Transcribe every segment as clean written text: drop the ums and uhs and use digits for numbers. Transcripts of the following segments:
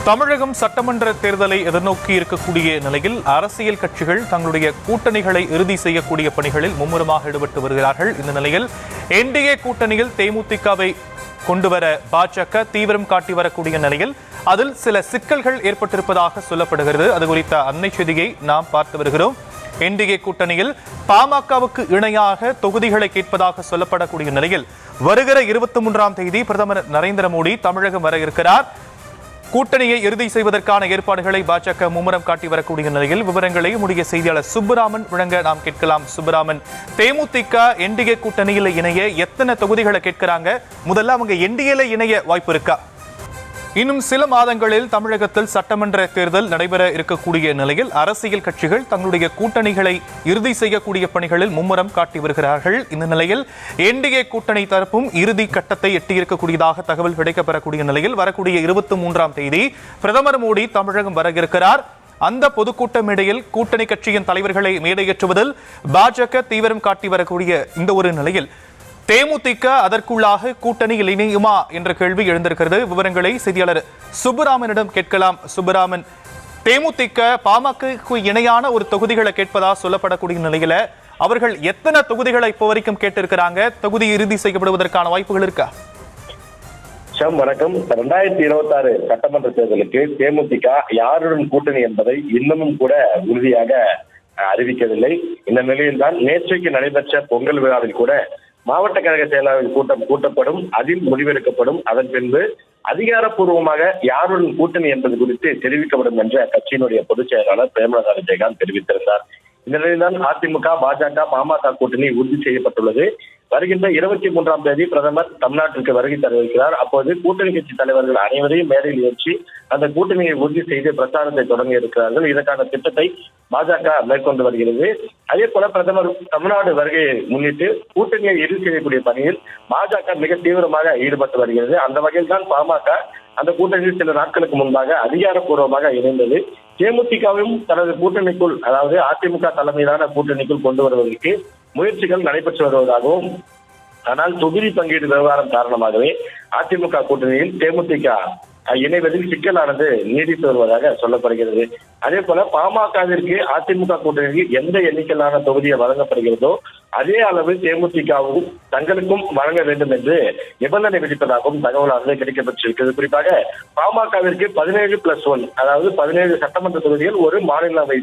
தமிழகம் சட்டமன்ற தேர்தலை எதிர்நோக்கி இருக்கக்கூடிய நிலையில் அரசியல் கட்சிகள் தங்களுடைய கூட்டணிகளை இறுதி செய்யக்கூடிய பணிகளில் மும்முரமாக ஈடுபட்டு வருகிறார்கள். இந்த நிலையில் என்டிஏ கூட்டணியில் தேமுதிகவை கொண்டுவர பாஜக தீவிரம் காட்டி வரக்கூடிய நிலையில் அதில் சில சிக்கல்கள் ஏற்பட்டிருப்பதாக சொல்லப்படுகிறது. அது குறித்த அண்மை செய்தியை நாம் பார்த்து வருகிறோம். என்டிஏ கூட்டணியில் பாமகவுக்கு இணையாக தொகுதிகளை கேட்பதாக சொல்லப்படக்கூடிய நிலையில் வருகிற 23ஆம் தேதி பிரதமர் நரேந்திர மோடி தமிழகம் வர இருக்கிறார். கூட்டணியை இறுதி செய்வதற்கான ஏற்பாடுகளை பாஜக மும்முரம் காட்டி வரக்கூடிய நிலையில் விவரங்களை நம்முடைய செய்தியாளர் சுப்புராமன் வழங்க நாம் கேட்கலாம். சுப்புராமன், தேமுதிக என்டிஏ கூட்டணியில் இணைய எத்தனை தொகுதிகளை கேட்கிறாங்க? முதல்ல அவங்க என்டிஏல இணைய வாய்ப்பு இருக்கா? இன்னும் சில மாதங்களில் தமிழகத்தில் சட்டமன்ற தேர்தல் நடைபெற இருக்கக்கூடிய நிலையில் அரசியல் கட்சிகள் தங்களுடைய கூட்டணிகளை இறுதி செய்யக்கூடிய பணிகளில் மும்முரம் காட்டி வருகிறார்கள். இந்த நிலையில் என்டிஏ கூட்டணி தரப்பும் இறுதி கட்டத்தை எட்டியிருக்கக்கூடியதாக தகவல் கிடைக்கப்பெறக்கூடிய நிலையில் வரக்கூடிய 23ஆம் தேதி பிரதமர் மோடி தமிழகம் வர இருக்கிறார். அந்த பொதுக்கூட்ட மேடையில் கூட்டணி கட்சியின் தலைவர்களை மேடையேற்றுவதில் பாஜக தீவிரம் காட்டி வரக்கூடிய இந்த ஒரு நிலையில் தேமுதிக அதற்குள்ளாக கூட்டணியில் இணையுமா என்ற கேள்வி எழுந்திருக்கிறது. விவரங்களை செய்தியாளர் சுப்புராமனிடம் கேட்கலாம். சுப்புராமன், தேமுதிக பாமகக்கு இணையான ஒரு தொகுதிகளை கேட்பதா சொல்லப்படக்கூடிய நிலையில அவர்கள் எத்தனை தொகுதிகளை இப்போ வரைக்கும் கேட்டிருக்கிறாங்க? தொகுதி இறுதி செய்யப்படுவதற்கான வாய்ப்புகள் இருக்கா? வணக்கம். 2026 சட்டமன்ற தேர்தலுக்கு தேமுதிக யாருடன் கூட்டணி என்பதை இன்னமும் கூட உறுதியாக அறிவிக்கவில்லை. இந்த நிலையில்தான் நேற்றைக்கு நடைபெற்ற பொங்கல் விழாவில் கூட மாவட்ட கழக செயலாளர் கூட்டம் கூட்டப்படும், அதில் முடிவெடுக்கப்படும். அதன் பின்பு அதிகாரப்பூர்வமாக யாருடன் கூட்டணி என்பது குறித்து தெரிவிக்கப்படும் என்று கட்சியினுடைய பொதுச் செயலாளர் பிரேமலதா விஜயகாந்த் தெரிவித்திருந்தார். இந்த நிலையில்தான் அதிமுக, பாஜக, பாமக கூட்டணி உறுதி செய்யப்பட்டுள்ளது. வருகின்ற 23ஆம் தேதி பிரதமர் தமிழ்நாட்டிற்கு வருகை தரவிருக்கிறார். அப்போது கூட்டணி கட்சி தலைவர்கள் அனைவரையும் மேடையில் ஏற்றி அந்த கூட்டணியை உறுதி செய்து பிரச்சாரத்தை தொடங்க இருக்கிறார்கள். இதற்கான திட்டத்தை பாஜக மேற்கொண்டு வருகிறது. அதே போல பிரதமர் தமிழ்நாடு வருகையை முன்னிட்டு கூட்டணியை இறுதி செய்யக்கூடிய பணியில் பாஜக மிக தீவிரமாக ஈடுபட்டு வருகிறது. அந்த வகையில் தான் பாமக அந்த கூட்டணியில் சில நாட்களுக்கு முன்பாக அதிகாரப்பூர்வமாக இணைந்தது. தேமுதிகவும் தனது கூட்டணிக்குள், அதாவது அதிமுக தலைமையிலான கூட்டணிக்குள் கொண்டு வருவதற்கு முயற்சிகள் நடைபெற்று வருவதாகவும், ஆனால் தொகுதி பங்கீடு விவகாரம் காரணமாகவே அதிமுக கூட்டணியில் தேமுதிக இணைவதில் சிக்கலானது நீடித்து வருவதாக சொல்லப்படுகிறது. அதே போல பாமகவிற்கு அதிமுக கூட்டணியில் எந்த எண்ணிக்கையிலான தொகுதியை வழங்கப்படுகிறதோ அதே அளவு தேமுதிகவும் தங்களுக்கும் வழங்க வேண்டும் என்று நிபந்தனை விதிப்பதாகவும் தகவலானது கிடைக்கப்பட்டிருக்கிறது. குறிப்பாக பாமகவிற்கு 17+1, அதாவது 17 சட்டமன்ற தொகுதிகள் ஒரு மாநிலவை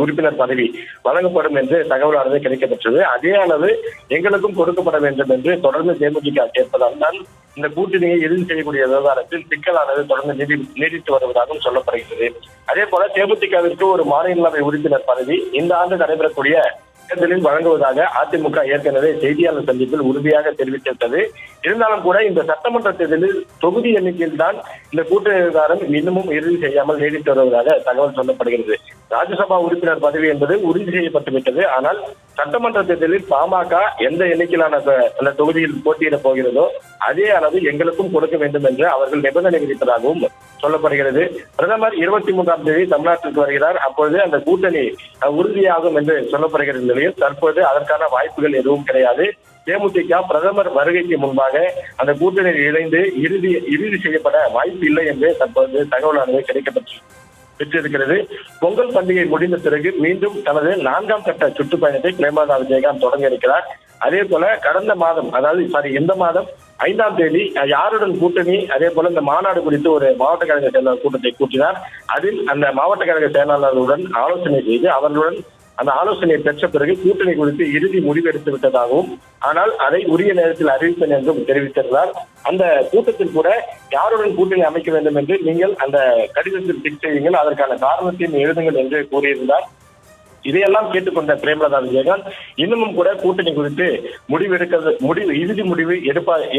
உறுப்பினர் பதவி வழங்கப்படும் என்று தகவலானது கிடைக்கப்பெற்றது. அதே அளவு எங்களுக்கும் கொடுக்கப்பட வேண்டும் என்று தொடர்ந்து தேமுதிக கேட்பதால் தான் இந்த கூட்டணியை இறுதி செய்யக்கூடிய விவகாரத்தில் சிக்கலானது தொடர்ந்து நீடித்து வருவதாகவும் சொல்லப்படுகிறது. அதே போல தேமுதிகவிற்கு ஒரு மாநிலங்களவை உறுப்பினர் பதவி இந்த ஆண்டு நடைபெறக்கூடிய தேர்தலில் வழங்குவதாக அதிமுக ஏற்கனவே செய்தியாளர் சந்திப்பில் உறுதியாக தெரிவித்திருந்தது. இருந்தாலும் கூட இந்த சட்டமன்ற தேர்தலில் தொகுதி எண்ணிக்கையில் தான் இந்த கூட்டணி விவகாரம் இன்னமும் இறுதி செய்யாமல் நீடித்து வருவதாக தகவல் சொல்லப்படுகிறது. ராஜ்யசபா உறுப்பினர் பதவி என்பது உறுதி செய்யப்பட்டுவிட்டது. ஆனால் சட்டமன்ற தேர்தலில் பாமக எந்த எண்ணிக்கையிலான அந்த தொகுதியில் போட்டியிடப் போகிறதோ அதே அளவு எங்களுக்கும் கொடுக்க வேண்டும் என்று அவர்கள் நிபந்தனை விதிப்பதாகவும் சொல்லப்படுகிறது. பிரதமர் 23ஆம் தேதி தமிழ்நாட்டிற்கு வருகிறார். அப்பொழுது அந்த கூட்டணி உறுதியாகும் என்று சொல்லப்படுகிற நிலையில் தற்போது அதற்கான வாய்ப்புகள் எதுவும் கிடையாது. தேமுதிக பிரதமர் வருகைக்கு முன்பாக அந்த கூட்டணியில் இணைந்து இறுதி செய்யப்பட வாய்ப்பு இல்லை என்று தற்போது தகவலானது பெற்றிருக்கிறது. பொங்கல் பண்டிகை முடிந்த பிறகு மீண்டும் தனது 4ஆம் கட்ட சுற்றுப்பயணத்தை பிரேமலதா விஜயகாந்த் தொடங்க இருக்கிறார். அதே போல கடந்த மாதம், அதாவது இந்த மாதம் 5ஆம் தேதி யாருடன் கூட்டணி, அதே போல இந்த மாநாடு குறித்து ஒரு மாவட்ட கழக செயலாளர் கூட்டத்தை கூட்டினார். அதில் அந்த மாவட்ட கழக செயலாளர்களுடன் ஆலோசனை செய்து அவர்களுடன் அந்த ஆலோசனையை பெற்ற பிறகு கூட்டணி குறித்து இறுதி முடிவெடுத்து விட்டதாகவும், ஆனால் அதை உரிய நேரத்தில் அறிவிப்பேன் என்றும் தெரிவித்திருந்தார். அந்த கூட்டத்தில் கூட யாருடன் கூட்டணி அமைக்க வேண்டும் என்று நீங்கள் அந்த கடிதத்தில் டிக் செய்யுங்கள், அதற்கான காரணத்தையும் எழுதுங்கள் என்று கூறியிருந்தார். இதையெல்லாம் கேட்டுக்கொண்ட பிரேமலதா விஜயகாந்த் இன்னமும் கூட கூட்டணி குறித்து இறுதி முடிவு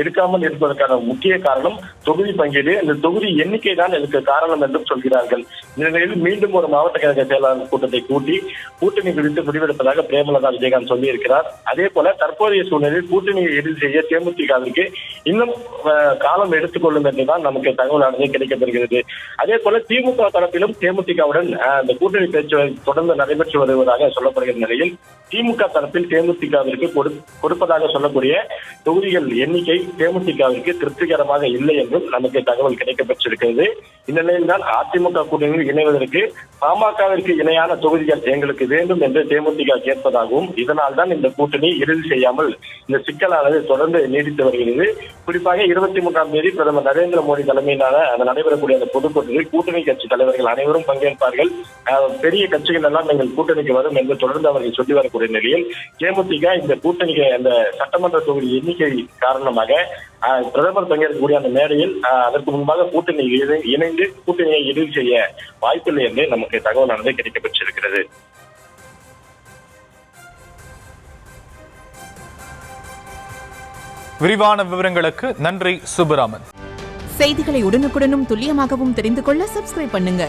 எடுக்காமல் இருப்பதற்கான முக்கிய காரணம் தொகுதி பங்கீடு, இந்த தொகுதி எண்ணிக்கை தான் இதற்கு காரணம் என்றும் சொல்கிறார்கள். இந்த நிலையில் மீண்டும் ஒரு மாவட்ட கழக செயலாளர் கூட்டத்தை கூட்டி கூட்டணி குறித்து முடிவெடுப்பதாக பிரேமலதா விஜயகாந்த் சொல்லியிருக்கிறார். அதே போல தற்போதைய சூழ்நிலையில் கூட்டணியை இறுதி செய்ய தேமுதிகவிற்கு இன்னும் காலம் எடுத்துக்கொள்ளும் என்றுதான் நமக்கு தகவலானது கிடைக்கப்பெறுகிறது. அதே போல திமுக தரப்பிலும் தேமுதிகவுடன் அந்த கூட்டணி பேச்சு தொடர்ந்து நடைபெற்று வருகிறது. வருவதாக சொல்லப்படுகிற நிலையில் திமுக தரப்பில் தேமுதிகவிற்கு கொடுப்பதாக சொல்லக்கூடிய தொகுதிகள் எண்ணிக்கை தேமுதிகவிற்கு திருப்திகரமாக இல்லை என்றும் நமக்கு தகவல் கிடைக்கப்பெற்றிருக்கிறது. இந்த நிலையில் தான் அதிமுக கூட்டணியில் இணைவதற்கு பாமகவிற்கு இணையான தொகுதிகள் எங்களுக்கு வேண்டும் என்று தேமுதிக கேட்பதாகவும், இதனால் தான் இந்த கூட்டணி இறுதி செய்யாமல் இந்த சிக்கலானது தொடர்ந்து நீடித்து வருகிறது. குறிப்பாக 23ஆம் தேதி பிரதமர் நரேந்திர மோடி தலைமையிலான நடைபெறக்கூடிய அந்த பொதுக்கூட்டத்தில் கூட்டணி கட்சி தலைவர்கள் அனைவரும் பங்கேற்பார்கள். பெரிய கட்சிகள் எல்லாம் எங்கள் கூட்டணிக்கு வரும் என்று தொடர்ந்து அவர்கள் சொல்லி வரக்கூடிய நிலையில் தேமுதிக இந்த கூட்டணிக்கு அந்த சட்டமன்ற தொகுதி எண்ணிக்கை காரணமாக பிரதமர் பங்கேற்கக்கூடிய அந்த மேடையில் அதற்கு முன்பாக கூட்டணி இணைந்து கூட்டணியை இறுதி செய்ய வாய்ப்பில்லை என்று நமக்கு தகவலானது கிடைக்கப்பெற்றிருக்கிறது. விரிவான விவரங்களுக்கு நன்றி சுப்பராமன். செய்திகளை உடனுக்குடனும் துல்லியமாகவும் தெரிந்து கொள்ள சப்ஸ்கிரைப் பண்ணுங்க.